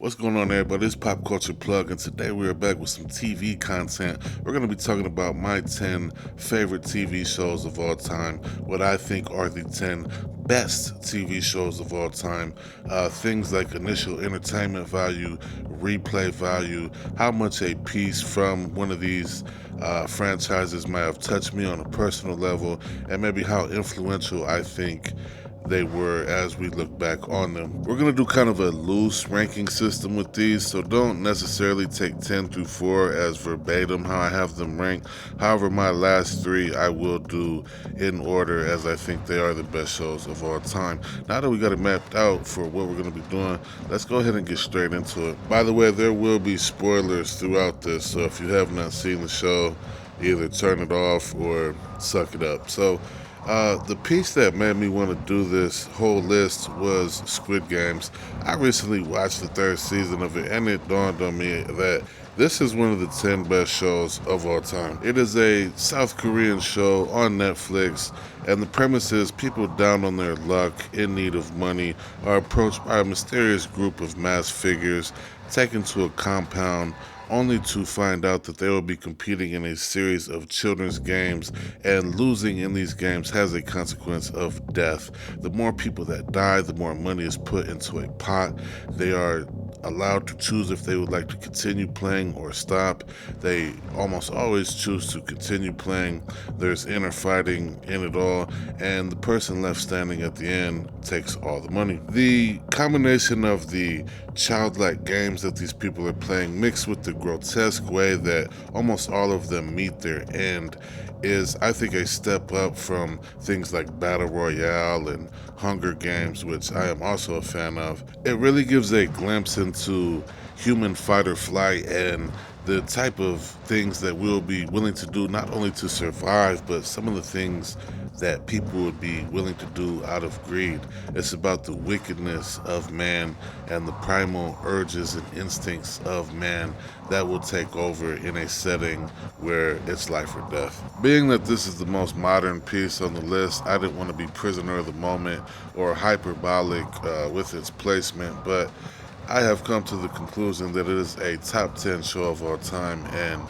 What's going on, everybody? It's Pop Culture Plug, and today we are back with some TV content. We're going to be talking about my 10 favorite TV shows of all time, what I think are the 10 best TV shows of all time, things like initial entertainment value, replay value, how much a piece from one of these franchises might have touched me on a personal level, and maybe how influential I think they were as we look back on them. We're going to do kind of a loose ranking system with these, so don't necessarily take 10 through 4 as verbatim how I have them ranked. However, my last three I will do in order as I think they are the best shows of all time. Now that we got it mapped out for what we're going to be doing, let's go ahead and get straight into it. By the way, there will be spoilers throughout this, so if you have not seen the show, either turn it off or suck it up. So, the piece that made me want to do this whole list was Squid Games. I recently watched the third season of it, and it dawned on me that this is one of the 10 best shows of all time. It is a South Korean show on Netflix, and the premise is people down on their luck, in need of money, are approached by a mysterious group of masked figures, taken to a compound, only to find out that they will be competing in a series of children's games, and losing in these games has a consequence of death. The more people that die, the more money is put into a pot. They are allowed to choose if they would like to continue playing or stop. They almost always choose to continue playing. There's inner fighting in it all, and the person left standing at the end takes all the money. The combination of the childlike games that these people are playing mixed with the grotesque way that almost all of them meet their end is, I think, a step up from things like Battle Royale and Hunger Games, which I am also a fan of. It really gives a glimpse into human fight or flight and the type of things that we'll be willing to do not only to survive, but some of the things that people would be willing to do out of greed. It's about the wickedness of man and the primal urges and instincts of man that will take over in a setting where it's life or death. Being that this is the most modern piece on the list, I didn't want to be prisoner of the moment or hyperbolic with its placement, but I have come to the conclusion that it is a top 10 show of all time and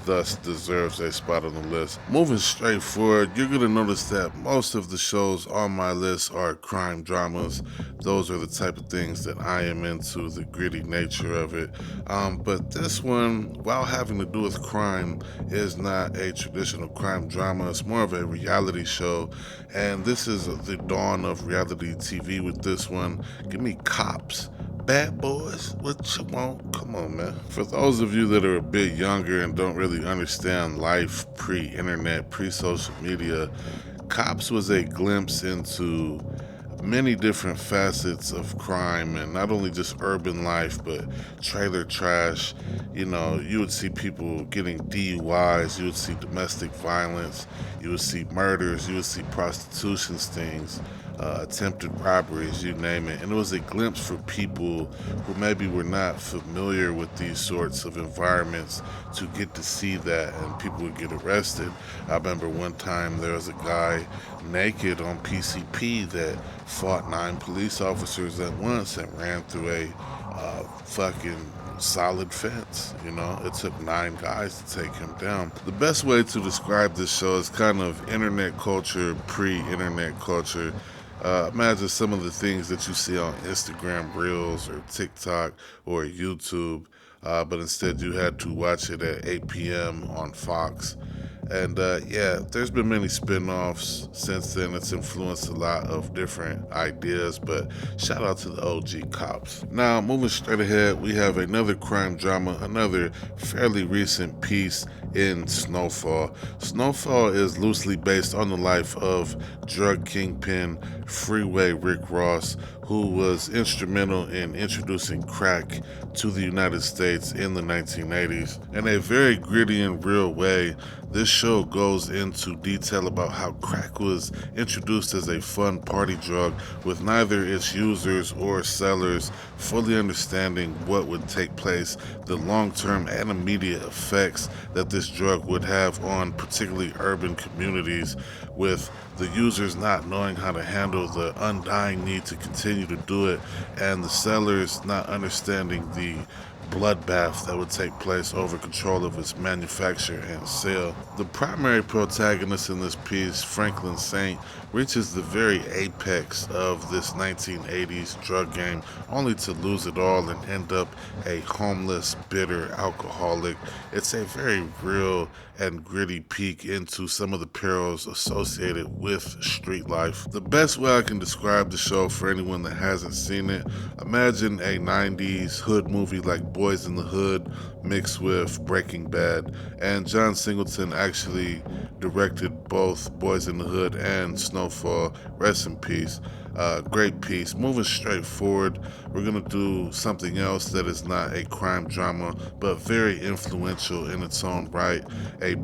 thus deserves a spot on the list. Moving straight forward, you're going to notice that most of the shows on my list are crime dramas. Those are the type of things that I am into, the gritty nature of it. But this one, while having to do with crime, is not a traditional crime drama. It's more of a reality show, and this is the dawn of reality TV with this one. Give me Cops. Bad Boys, what you want? Come on, man. For those of you that are a bit younger and don't really understand life pre-internet, pre-social media, Cops was a glimpse into many different facets of crime, and not only just urban life, but trailer trash. You know, you would see people getting DUIs, you would see domestic violence, you would see murders, you would see prostitution stings, attempted robberies, you name it. And it was a glimpse for people who maybe were not familiar with these sorts of environments to get to see that, and people would get arrested. I remember one time there was a guy naked on PCP that fought 9 police officers at once and ran through a fucking solid fence. You know, it took 9 guys to take him down. The best way to describe this show is kind of internet culture, pre-internet culture. Imagine some of the things that you see on Instagram Reels or TikTok or YouTube, but instead you had to watch it at 8 p.m. on Fox. And yeah, there's been many spin-offs since then. It's influenced a lot of different ideas, but shout out to the OG Cops. Now, moving straight ahead, we have another crime drama, another fairly recent piece in Snowfall. Snowfall is loosely based on the life of drug kingpin Freeway Rick Ross, who was instrumental in introducing crack to the United States in the 1980s. In a very gritty and real way, this show goes into detail about how crack was introduced as a fun party drug, with neither its users or sellers fully understanding what would take place, the long-term and immediate effects that this drug would have on particularly urban communities, with the users not knowing how to handle the undying need to continue to do it, and the sellers not understanding the bloodbath that would take place over control of its manufacture and sale. The primary protagonist in this piece, Franklin Saint, reaches the very apex of this 1980s drug game, only to lose it all and end up a homeless, bitter alcoholic. It's a very real and gritty peek into some of the perils associated with street life. The best way I can describe the show for anyone that hasn't seen it, imagine a 90s hood movie like Boys in the Hood mixed with Breaking Bad. And John Singleton actually directed both Boys in the Hood and Snowfall. Rest in peace. Great piece. Moving straight forward, we're going to do something else that is not a crime drama, but very influential in its own right. A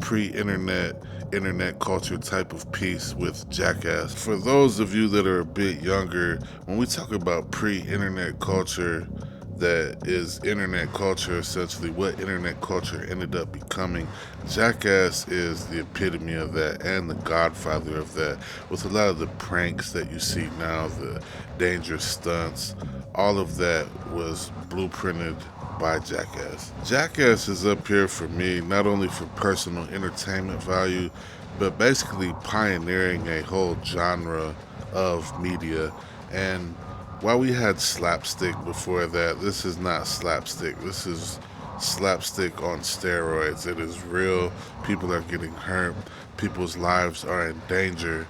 internet culture type of piece with Jackass. For those of you that are a bit younger, when we talk about pre-internet culture, that is internet culture, essentially what internet culture ended up becoming. Jackass is the epitome of that and the godfather of that, with a lot of the pranks that you see now, the dangerous stunts, all of that was blueprinted by Jackass. Jackass is up here for me, not only for personal entertainment value, but basically pioneering a whole genre of media. And while we had slapstick before that, this is not slapstick. This is slapstick on steroids. It is real. People are getting hurt. People's lives are in danger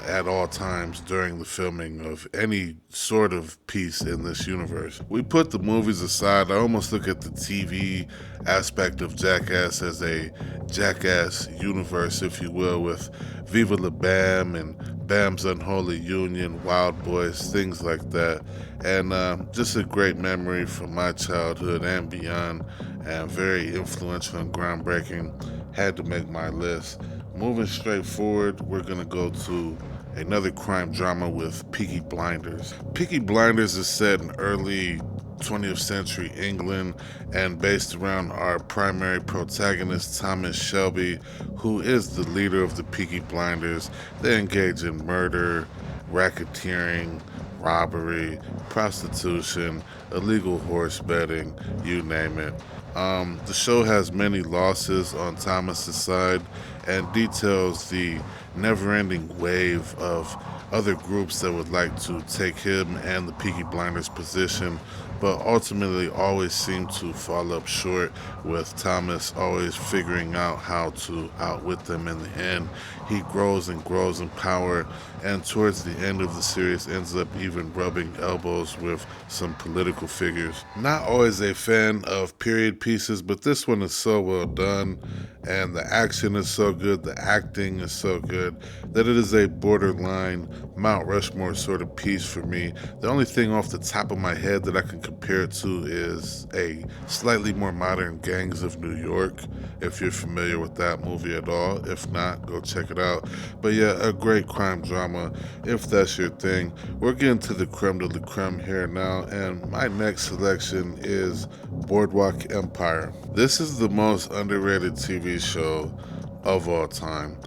at all times during the filming of any sort of piece in this universe. We put the movies aside. I almost look at the TV aspect of Jackass as a Jackass universe, if you will, with Viva La Bam and Bam's Unholy Union, Wild Boys, things like that. And just a great memory from my childhood and beyond, and very influential and groundbreaking. Had to make my list. Moving straight forward, we're going to go to another crime drama with Peaky Blinders. Peaky Blinders is set in early 20th century England and based around our primary protagonist, Thomas Shelby, who is the leader of the Peaky Blinders. They engage in murder, racketeering, robbery, prostitution, illegal horse betting, you name it. The show has many losses on Thomas's side and details the never-ending wave of other groups that would like to take him and the Peaky Blinders position, but ultimately always seem to fall up short, with Thomas always figuring out how to outwit them in the end. He grows and grows in power, and towards the end of the series ends up even rubbing elbows with some political figures. Not always a fan of period pieces, but this one is so well done, and the action is so good, the acting is so good, that it is a borderline Mount Rushmore sort of piece for me. The only thing off the top of my head that I can compare it to is a slightly more modern Gangs of New York, if you're familiar with that movie at all. If not, go check it out. But yeah, a great crime drama, if that's your thing. We're getting to the creme de la creme here now, and my next selection is Boardwalk Empire. This is the most underrated TV show of all time.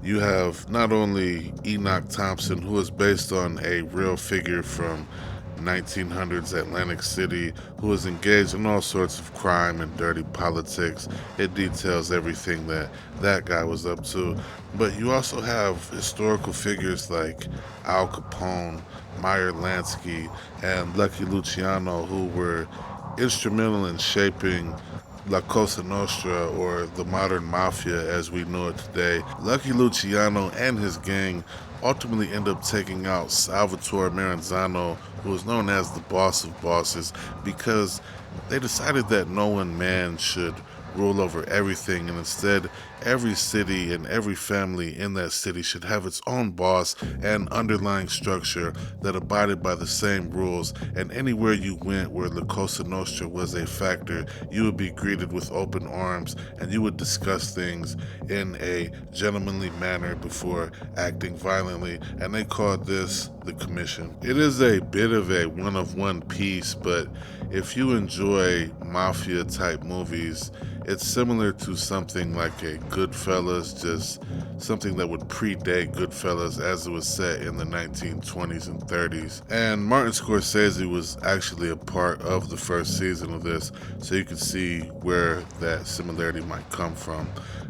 You have not only Enoch Thompson, who is based on a real figure from 1900s Atlantic City, who is engaged in all sorts of crime and dirty politics. It details everything that that guy was up to. But you also have historical figures like Al Capone, Meyer Lansky, and Lucky Luciano, who were instrumental in shaping La Cosa Nostra, or the modern mafia as we know it today. Lucky Luciano and his gang ultimately end up taking out Salvatore Maranzano, who is known as the boss of bosses, because they decided that no one man should rule over everything, and instead every city and every family in that city should have its own boss and underlying structure that abided by the same rules. And anywhere you went where La Cosa Nostra was a factor, you would be greeted with open arms, and you would discuss things in a gentlemanly manner before acting violently, and they called this the Commission. It is a bit of a one-of-one piece, but If you enjoy mafia type movies, it's similar to something like a Goodfellas, just something that would predate Goodfellas as it was set in the 1920s and 30s. And Martin Scorsese was actually a part of the first season of this, so you can see where that similarity might come from.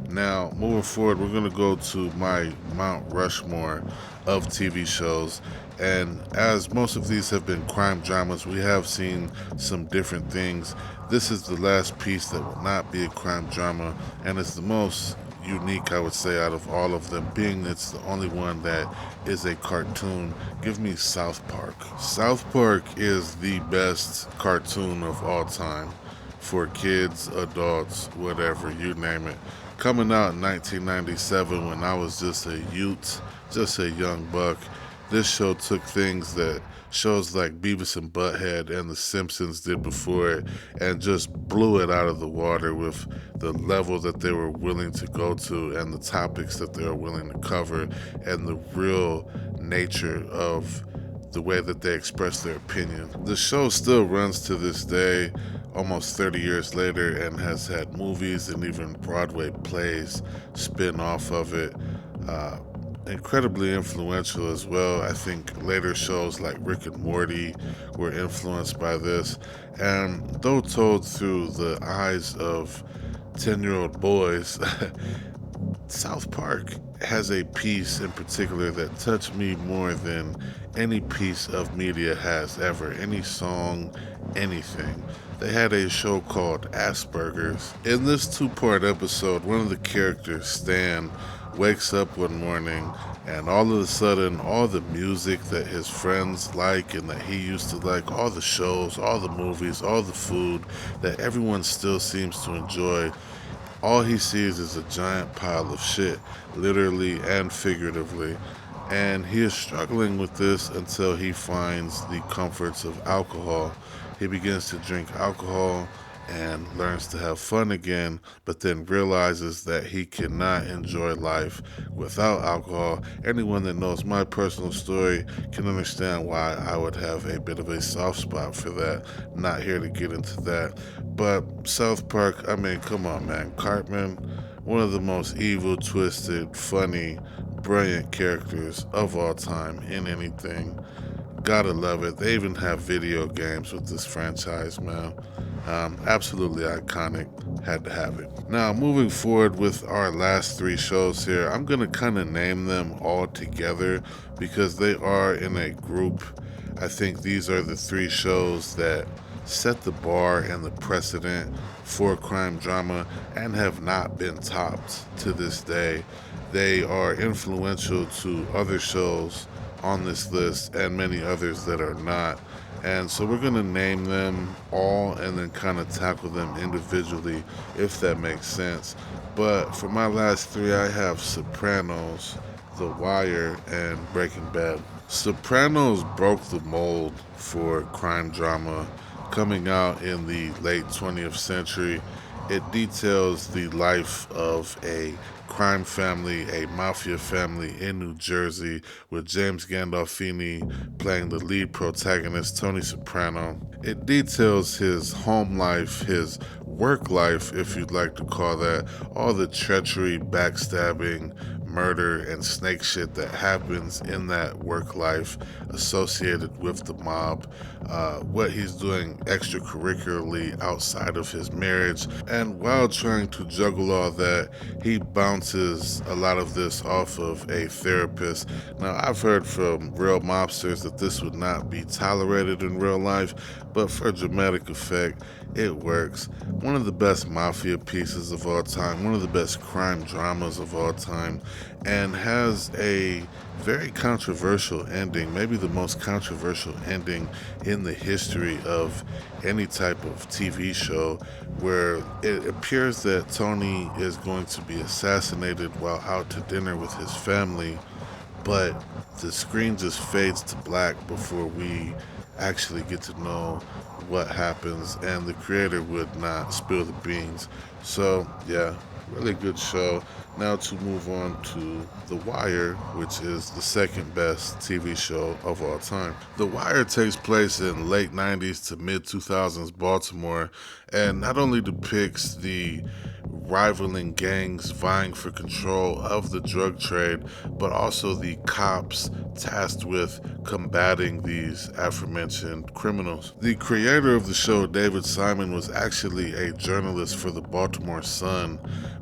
Now, moving forward, we're going to go to my Mount Rushmore of TV shows. And as most of these have been crime dramas, we have seen some different things. This is the last piece that will not be a crime drama, and it's the most unique, I would say, out of all of them, being it's the only one that is a cartoon. Give me South Park. South Park is the best cartoon of all time for kids, adults, whatever, you name it. Coming out in 1997 when I was just a youth, just a young buck, this show took things that shows like Beavis and Butthead and The Simpsons did before it and just blew it out of the water with the level that they were willing to go to and the topics that they were willing to cover and the real nature of the way that they express their opinion. The show still runs to this day, almost 30 years later, and has had movies and even Broadway plays spin off of it. Incredibly influential as well. I think later shows like Rick and Morty were influenced by this. And though told through the eyes of 10-year-old boys, South Park has a piece in particular that touched me more than any piece of media has ever, any song, anything. They had a show called Asperger's. In this two-part episode, one of the characters, Stan, wakes up one morning and all of a sudden all the music that his friends like and that he used to like, all the shows, all the movies, all the food that everyone still seems to enjoy, all he sees is a giant pile of shit, literally and figuratively. And he is struggling with this until he finds the comforts of alcohol. He begins to drink alcohol and learns to have fun again, but then realizes that he cannot enjoy life without alcohol. Anyone that knows my personal story can understand why I would have a bit of a soft spot for that. Not here to get into that. But South Park, I mean, come on, man. Cartman, one of the most evil, twisted, funny, brilliant characters of all time in anything. Gotta love it. They even have video games with this franchise, man. Absolutely iconic. Had to have it. Now, moving forward with our last three shows here, I'm going to kind of name them all together because they are in a group. I think these are the three shows that set the bar and the precedent for crime drama and have not been topped to this day. They are influential to other shows on this list and many others that are not. And so we're going to name them all and then kind of tackle them individually, if that makes sense. But for my last three, I have Sopranos, The Wire, and Breaking Bad. Sopranos broke the mold for crime drama coming out in the late 20th century. It details the life of a crime family, a mafia family in New Jersey, with James Gandolfini playing the lead protagonist, Tony Soprano. It details his home life, his work life, if you'd like to call that, all the treachery, backstabbing, murder, and snake shit that happens in that work life associated with the mob, what he's doing extracurricularly outside of his marriage, and while trying to juggle all that, he bounces a lot of this off of a therapist. Now, I've heard from real mobsters that this would not be tolerated in real life, but for dramatic effect, it works. One of the best mafia pieces of all time, one of the best crime dramas of all time, and has a very controversial ending, maybe the most controversial ending in the history of any type of TV show, where it appears that Tony is going to be assassinated while out to dinner with his family, but the screen just fades to black before we actually get to know what happens, and the creator would not spill the beans. So, yeah, really good show. Now to move on to The Wire, which is the second best TV show of all time. The Wire takes place in late 90s to mid 2000s Baltimore, and not only depicts the rivaling gangs vying for control of the drug trade, but also the cops tasked with combating these aforementioned criminals. The creator of the show, David Simon, was actually a journalist for the Baltimore Sun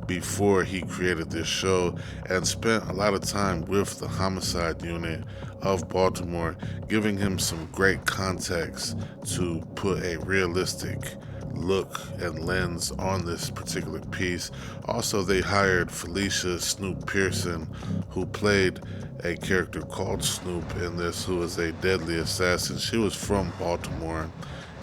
before he created this show, and spent a lot of time with the homicide unit of Baltimore, giving him some great context to put a realistic look and lens on this particular piece. Also, they hired Felicia Snoop Pearson, who played a character called Snoop in this, who is a deadly assassin. She was from Baltimore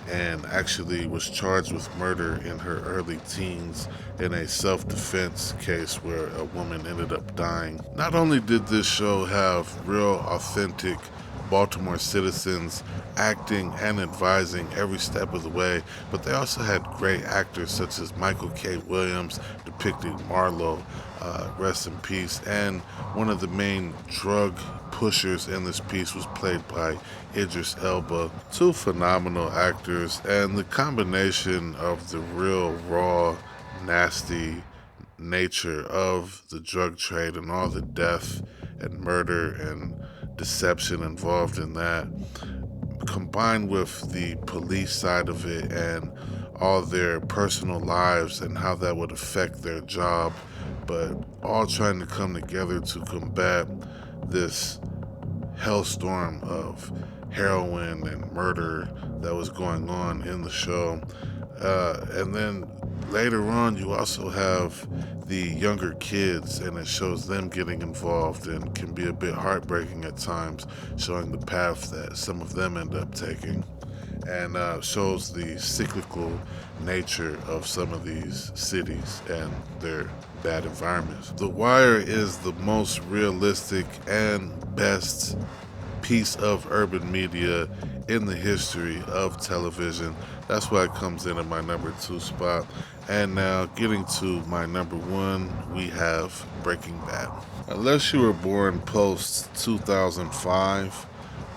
and actually was charged with murder in her early teens in a self-defense case where a woman ended up dying. Not only did this show have real authentic Baltimore citizens acting and advising every step of the way, but they also had great actors such as Michael K. Williams depicting Marlowe, rest in peace, and one of the main drug pushers in this piece was played by Idris Elba. Two phenomenal actors, and the combination of the real raw, nasty nature of the drug trade and all the death and murder and deception involved in that, combined with the police side of it and all their personal lives and how that would affect their job, but all trying to come together to combat this hellstorm of heroin and murder that was going on in the show. And then later on, you also have the younger kids, and it shows them getting involved and can be a bit heartbreaking at times, showing the path that some of them end up taking, and shows the cyclical nature of some of these cities and their bad environments. The Wire is the most realistic and best piece of urban media in the history of television. That's why it comes in at my number 2 spot. And now, getting to my number 1, we have Breaking Bad. Unless you were born post 2005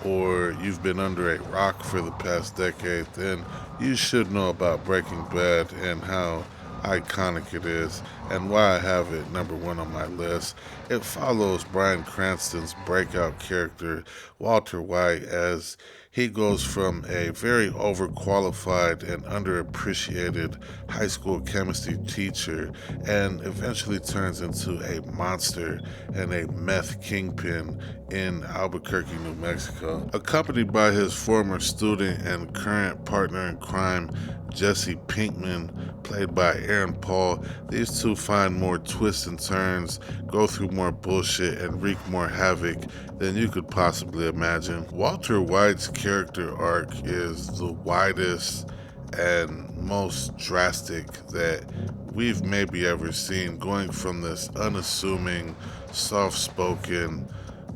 or you've been under a rock for the past decade, then you should know about Breaking Bad and how iconic it is, and why I have it number 1 on my list. It follows Bryan Cranston's breakout character, Walter White, as he goes from a very overqualified and underappreciated high school chemistry teacher and eventually turns into a monster and a meth kingpin in Albuquerque, New Mexico. Accompanied by his former student and current partner in crime, Jesse Pinkman, played by Aaron Paul, these two find more twists and turns, go through more bullshit, and wreak more havoc than you could possibly imagine. Walter White's character arc is the widest and most drastic that we've maybe ever seen, going from this unassuming, soft-spoken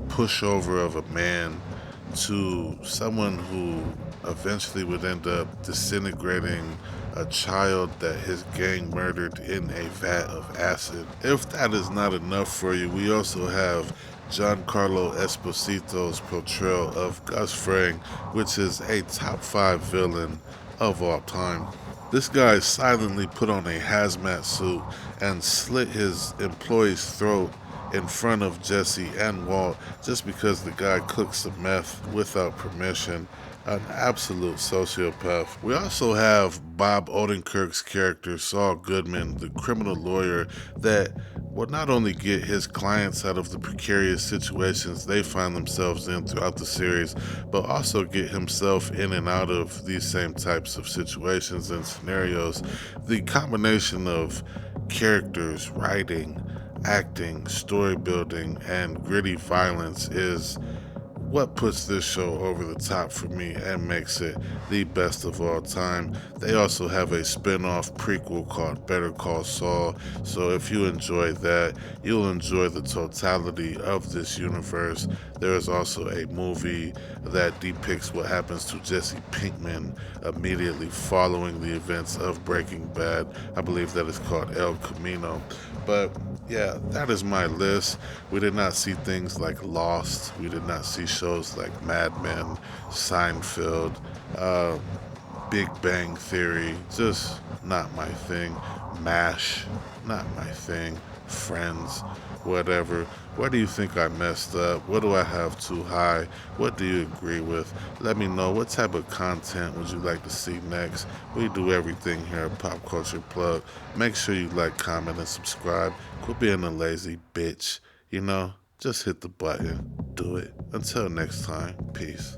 pushover of a man to someone who eventually would end up disintegrating a child that his gang murdered in a vat of acid. If that is not enough for you, we also have Giancarlo Esposito's portrayal of Gus Fring, which is a top 5 villain of all time. This guy silently put on a hazmat suit and slit his employee's throat in front of Jesse and Walt just because the guy cooked some meth without permission. An absolute sociopath. We also have Bob Odenkirk's character, Saul Goodman, the criminal lawyer that will not only get his clients out of the precarious situations they find themselves in throughout the series, but also get himself in and out of these same types of situations and scenarios. The combination of characters, writing, acting, story building, and gritty violence is what puts this show over the top for me and makes it the best of all time. They also have a spin-off prequel called Better Call Saul, so if you enjoy that, you'll enjoy the totality of this universe. There is also a movie that depicts what happens to Jesse Pinkman immediately following the events of Breaking Bad. I believe that is called El Camino. But yeah, that is my list. We did not see things like Lost. We did not see shows like Mad Men, Seinfeld, uh, Big Bang Theory. Just not my thing. MASH, not my thing. Friends, whatever. Where do you think I messed up? What do I have too high? What do you agree with? Let me know. What type of content would you like to see next? We do everything here at Pop Culture Plug. Make sure you like, comment, and subscribe. Quit being a lazy bitch. Just hit the button. Do it. Until next time, peace.